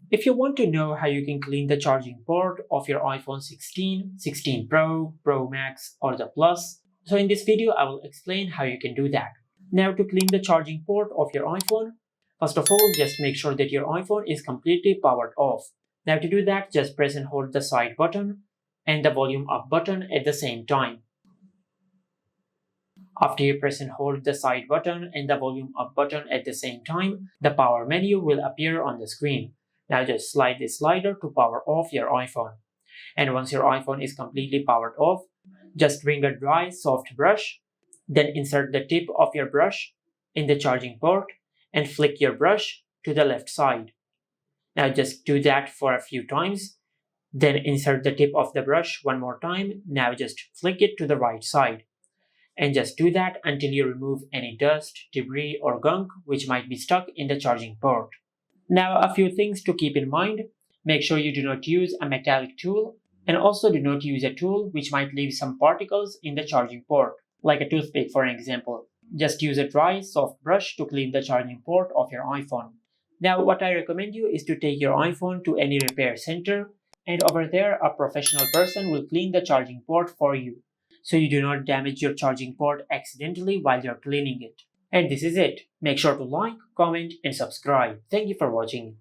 If you want to know how you can clean the charging port of your iPhone 16, 16 Pro, Pro Max, or the Plus, so in this video I will explain how you can do that. Now to clean the charging port of your iPhone, first of all just make sure that your iPhone is completely powered off. Now to do that, just press and hold the side button and the volume up button at the same time. After you press and hold the side button and the volume up button at the same time, the power menu will appear on the screen. Now just slide the slider to power off your iPhone. And once your iPhone is completely powered off, just bring a dry, soft brush, then insert the tip of your brush in the charging port and flick your brush to the left side. Now just do that for a few times, then insert the tip of the brush one more time. Now just flick it to the right side. And just do that until you remove any dust, debris, or gunk which might be stuck in the charging port. Now, a few things to keep in mind. Make sure you do not use a metallic tool, and also do not use a tool which might leave some particles in the charging port, like a toothpick for example. Just use a dry, soft brush to clean the charging port of your iPhone. Now, what I recommend you is to take your iPhone to any repair center, and over there a professional person will clean the charging port for you, so you do not damage your charging port accidentally while you're cleaning it. And this is it. Make sure to like, comment, and subscribe. Thank you for watching.